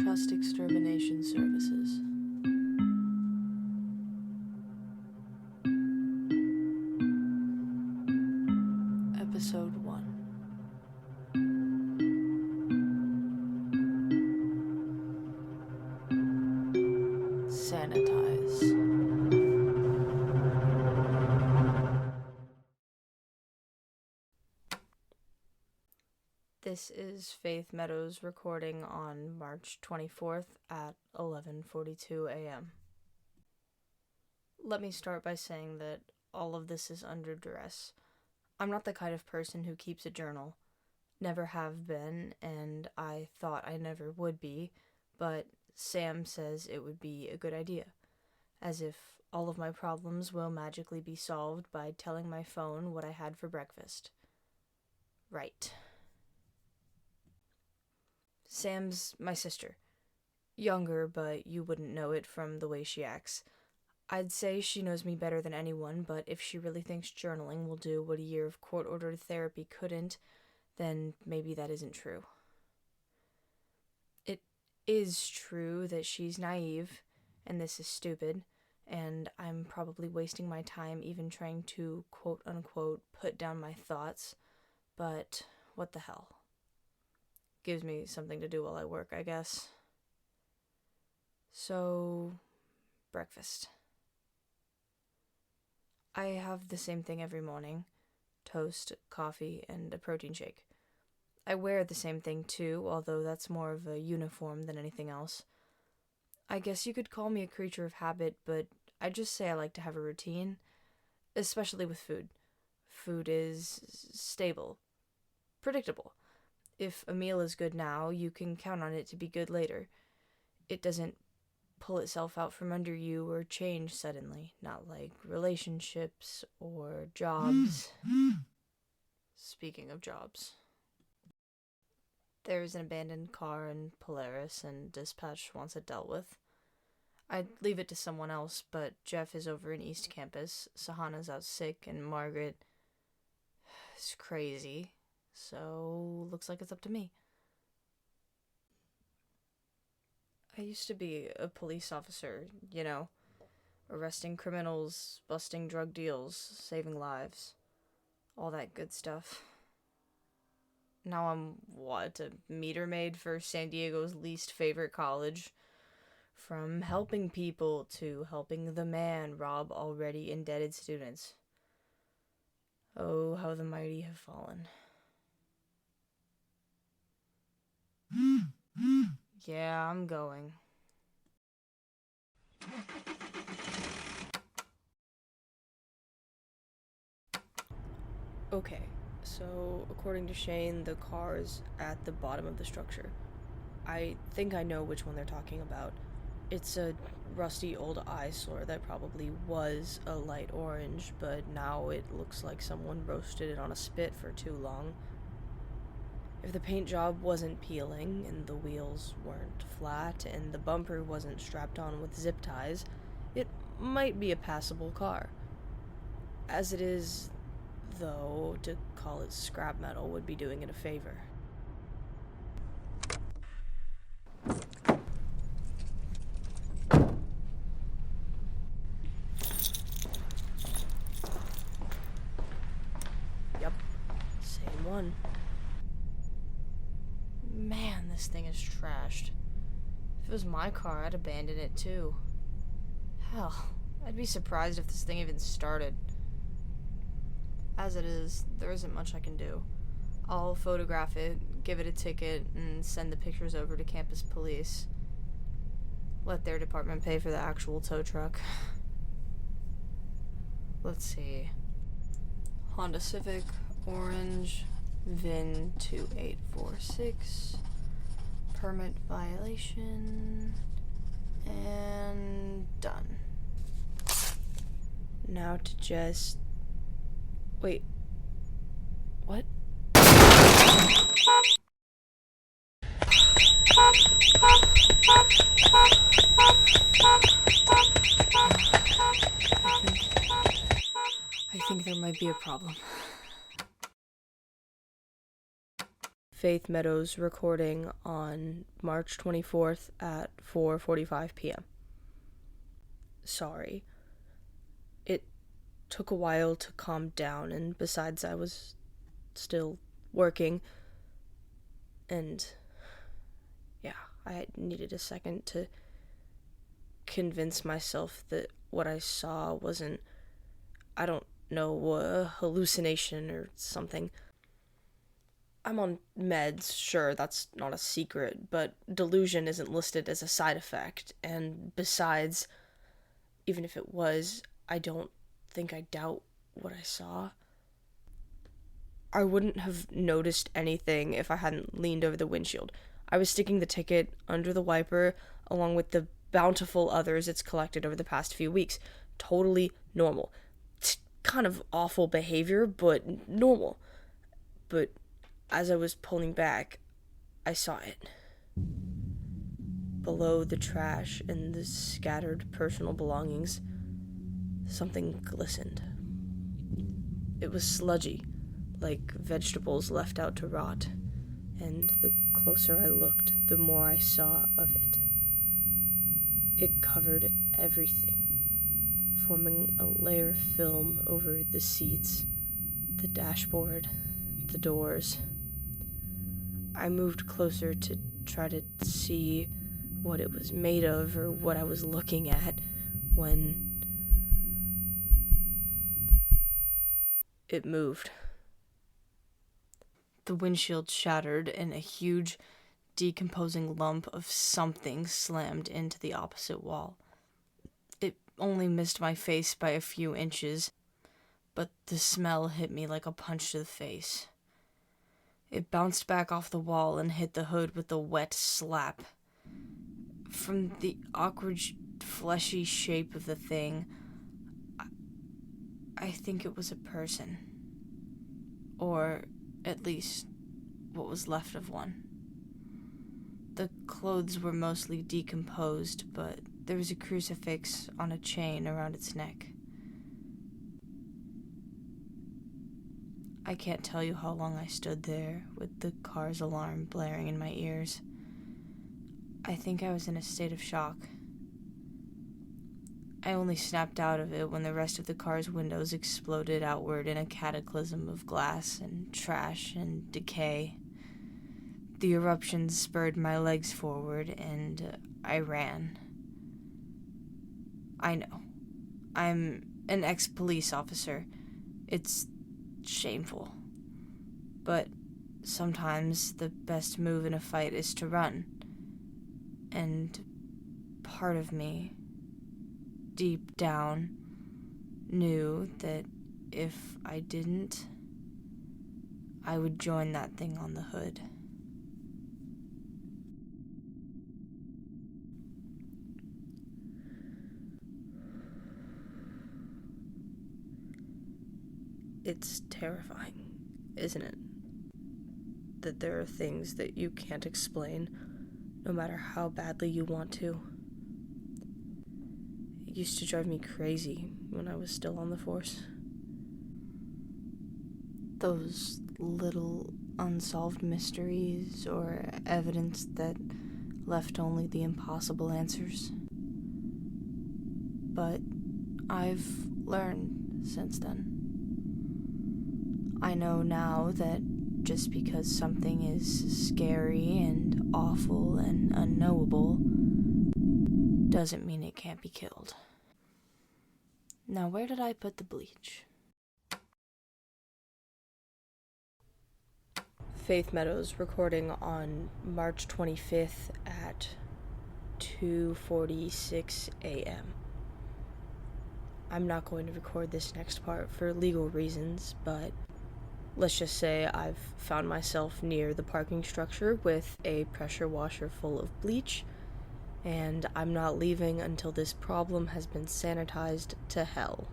Trust Extermination Services. Episode 1. Sanitize. This is Faith Meadows recording on March 24th at 11:42 a.m. Let me start by saying that all of this is under duress. I'm not the kind of person who keeps a journal. Never have been, and I thought I never would be, but Sam says it would be a good idea. As if all of my problems will magically be solved by telling my phone what I had for breakfast. Right. Sam's my sister. Younger, but you wouldn't know it from the way she acts. I'd say she knows me better than anyone, but if she really thinks journaling will do what a year of court-ordered therapy couldn't, then maybe that isn't true. It is true that she's naive, and this is stupid, and I'm probably wasting my time even trying to quote-unquote put down my thoughts, but what the hell. Gives me something to do while I work, I guess. So, breakfast. I have the same thing every morning. Toast, coffee, and a protein shake. I wear the same thing too, although that's more of a uniform than anything else. I guess you could call me a creature of habit, but I just say I like to have a routine, especially with food. Food is stable, predictable. If a meal is good now, you can count on it to be good later. It doesn't pull itself out from under you or change suddenly, not like relationships or jobs. Speaking of jobs. There's an abandoned car in Polaris and dispatch wants it dealt with. I'd leave it to someone else, but Jeff is over in East Campus, Sahana's out sick, and Margaret is crazy. So, looks like it's up to me. I used to be a police officer, arresting criminals, busting drug deals, saving lives, all that good stuff. Now I'm, a meter maid for San Diego's least favorite college. From helping people to helping the man rob already indebted students. Oh, how the mighty have fallen. Yeah, I'm going. Okay, so according to Shane, the car is at the bottom of the structure. I think I know which one they're talking about. It's a rusty old eyesore that probably was a light orange, but now it looks like someone roasted it on a spit for too long. If the paint job wasn't peeling, and the wheels weren't flat, and the bumper wasn't strapped on with zip ties, it might be a passable car. As it is, though, to call it scrap metal would be doing it a favor. Yep, same one. Man, this thing is trashed. If it was my car, I'd abandon it too. Hell, I'd be surprised if this thing even started. As it is, there isn't much I can do. I'll photograph it, give it a ticket, and send the pictures over to campus police. Let their department pay for the actual tow truck. Let's see. Honda Civic, orange, VIN 2846, permit violation, and done. Now to just... Wait. What? I think there might be a problem. Faith Meadows recording on March 24th at 4:45 p.m. Sorry. It took a while to calm down, and besides, I was still working, and yeah, I needed a second to convince myself that what I saw wasn't, I don't know, a hallucination or something. I'm on meds, sure, that's not a secret, but delusion isn't listed as a side effect, and besides, even if it was, I don't think I doubt what I saw. I wouldn't have noticed anything if I hadn't leaned over the windshield. I was sticking the ticket under the wiper, along with the bountiful others it's collected over the past few weeks. Totally normal. It's kind of awful behavior, but normal. But as I was pulling back, I saw it. Below the trash and the scattered personal belongings, something glistened. It was sludgy, like vegetables left out to rot, and the closer I looked, the more I saw of it. It covered everything, forming a layer of film over the seats, the dashboard, the doors. I moved closer to try to see what it was made of or what I was looking at when it moved. The windshield shattered and a huge, decomposing lump of something slammed into the opposite wall. It only missed my face by a few inches, but the smell hit me like a punch to the face. It bounced back off the wall and hit the hood with a wet slap. From the awkward, fleshy shape of the thing, I think it was a person. Or at least what was left of one. The clothes were mostly decomposed, but there was a crucifix on a chain around its neck. I can't tell you how long I stood there, with the car's alarm blaring in my ears. I think I was in a state of shock. I only snapped out of it when the rest of the car's windows exploded outward in a cataclysm of glass and trash and decay. The eruption spurred my legs forward, and I ran. I know. I'm an ex-police officer. It's shameful. But sometimes the best move in a fight is to run. And part of me, deep down, knew that if I didn't, I would join that thing on the hood. It's terrifying, isn't it? That there are things that you can't explain, no matter how badly you want to. It used to drive me crazy when I was still on the force. Those little unsolved mysteries or evidence that left only the impossible answers. But I've learned since then. I know now that just because something is scary and awful and unknowable doesn't mean it can't be killed. Now, where did I put the bleach? Faith Meadows recording on March 25th at 2:46 a.m. I'm not going to record this next part for legal reasons, but let's just say I've found myself near the parking structure with a pressure washer full of bleach, and I'm not leaving until this problem has been sanitized to hell.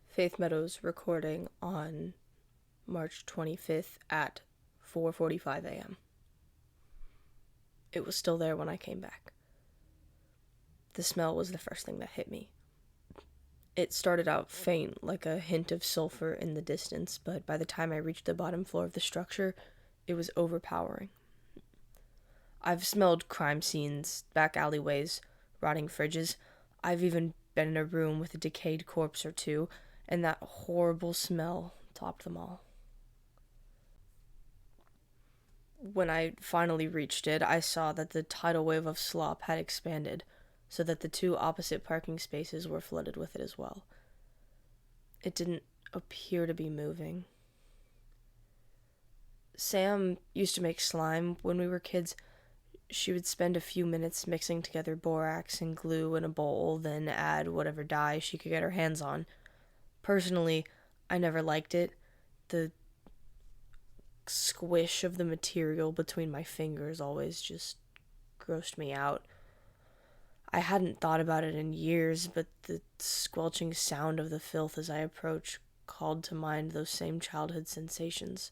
Faith Meadows recording on March 25th at 4:45 a.m. It was still there when I came back. The smell was the first thing that hit me. It started out faint, like a hint of sulfur in the distance, but by the time I reached the bottom floor of the structure, it was overpowering. I've smelled crime scenes, back alleyways, rotting fridges. I've even been in a room with a decayed corpse or two, and that horrible smell topped them all. When I finally reached it, I saw that the tidal wave of slop had expanded, so that the two opposite parking spaces were flooded with it as well. It didn't appear to be moving. Sam used to make slime when we were kids. She would spend a few minutes mixing together borax and glue in a bowl, then add whatever dye she could get her hands on. Personally, I never liked it. The squish of the material between my fingers always just grossed me out. I hadn't thought about it in years, but the squelching sound of the filth as I approached called to mind those same childhood sensations.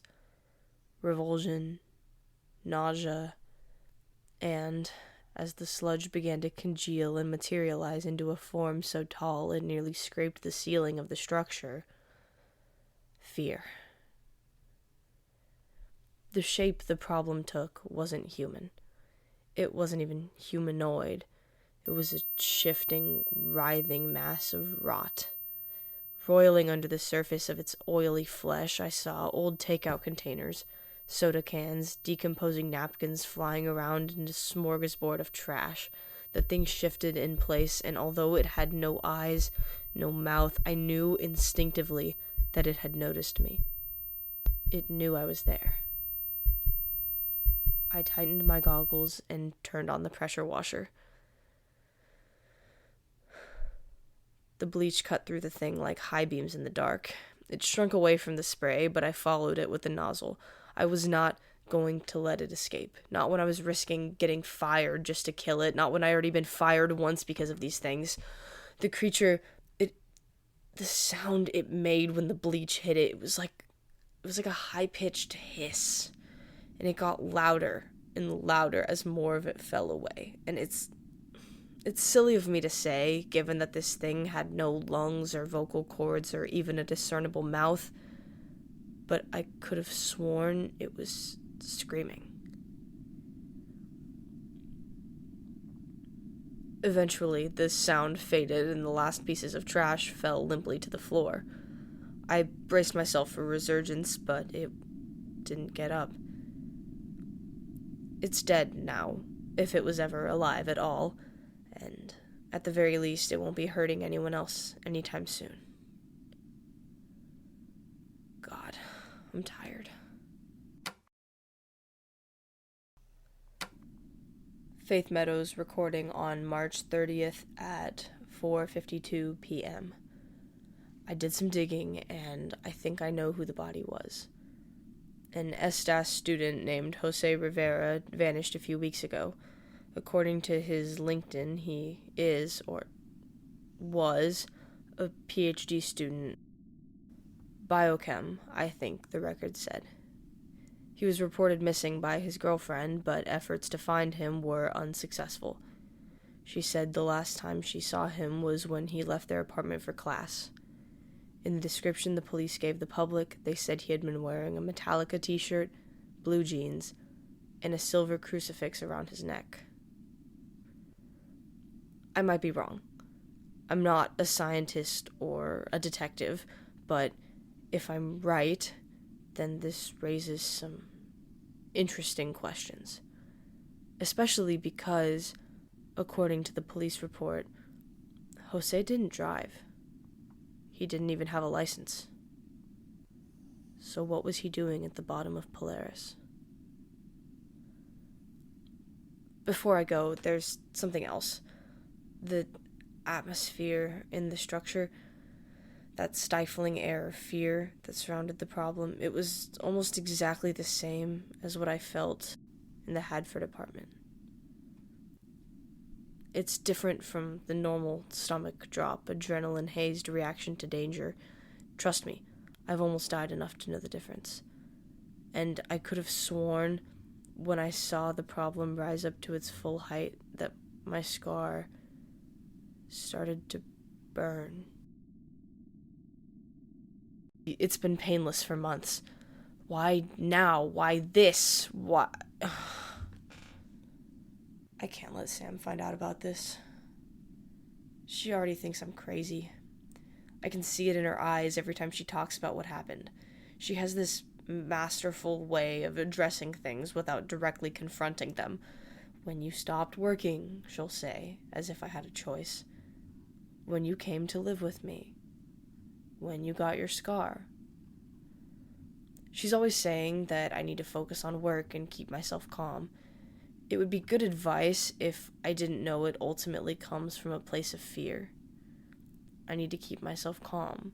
Revulsion, nausea, and, as the sludge began to congeal and materialize into a form so tall it nearly scraped the ceiling of the structure, fear. The shape the problem took wasn't human. It wasn't even humanoid. It was a shifting, writhing mass of rot. Roiling under the surface of its oily flesh, I saw old takeout containers, soda cans, decomposing napkins flying around in a smorgasbord of trash. The thing shifted in place, and although it had no eyes, no mouth, I knew instinctively that it had noticed me. It knew I was there. I tightened my goggles and turned on the pressure washer. The bleach cut through the thing like high beams in the dark. It shrunk away from the spray, but I followed it with the nozzle. I was not going to let it escape. Not when I was risking getting fired just to kill it. Not when I already been fired once because of these things. The creature, the sound it made when the bleach hit it, it was like a high-pitched hiss. And it got louder and louder as more of it fell away. And it's silly of me to say, given that this thing had no lungs or vocal cords or even a discernible mouth, but I could have sworn it was screaming. Eventually, the sound faded and the last pieces of trash fell limply to the floor. I braced myself for resurgence, but it didn't get up. It's dead now, if it was ever alive at all, and at the very least, it won't be hurting anyone else anytime soon. God, I'm tired. Faith Meadows recording on March 30th at 4:52 p.m. I did some digging, and I think I know who the body was. An ESTAS student named Jose Rivera vanished a few weeks ago. According to his LinkedIn, he is, or was, a PhD student. Biochem, I think the record said. He was reported missing by his girlfriend, but efforts to find him were unsuccessful. She said the last time she saw him was when he left their apartment for class. In the description the police gave the public, they said he had been wearing a Metallica t-shirt, blue jeans, and a silver crucifix around his neck. I might be wrong. I'm not a scientist or a detective, but if I'm right, then this raises some interesting questions. Especially because, according to the police report, Jose didn't drive. He didn't even have a license. So what was he doing at the bottom of Polaris? Before I go, there's something else. The atmosphere in the structure, that stifling air of fear that surrounded the problem, it was almost exactly the same as what I felt in the Hadford apartment. It's different from the normal stomach drop, adrenaline-hazed reaction to danger. Trust me, I've almost died enough to know the difference. And I could have sworn, when I saw the problem rise up to its full height, that my scar started to burn. It's been painless for months. Why now? Why this? Why? I can't let Sam find out about this. She already thinks I'm crazy. I can see it in her eyes every time she talks about what happened. She has this masterful way of addressing things without directly confronting them. When you stopped working, she'll say, as if I had a choice. When you came to live with me. When you got your scar. She's always saying that I need to focus on work and keep myself calm. It would be good advice if I didn't know it ultimately comes from a place of fear. I need to keep myself calm,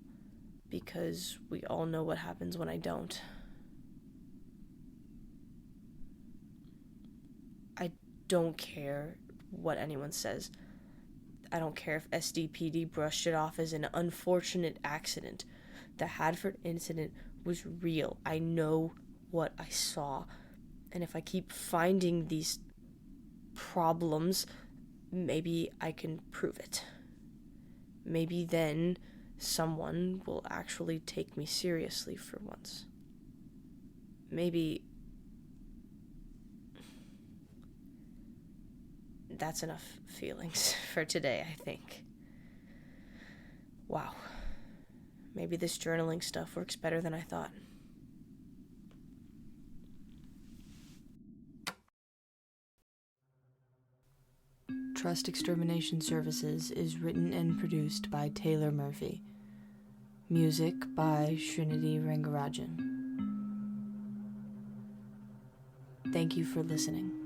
because we all know what happens when I don't. I don't care what anyone says. I don't care if SDPD brushed it off as an unfortunate accident. The Hadford incident was real. I know what I saw. And if I keep finding these problems, maybe I can prove it. Maybe then someone will actually take me seriously for once. Maybe that's enough feelings for today, I think. Wow. Maybe this journaling stuff works better than I thought. Trust Extermination Services is written and produced by Taylor Murphy. Music by Srinidhi Rangarajan. Thank you for listening.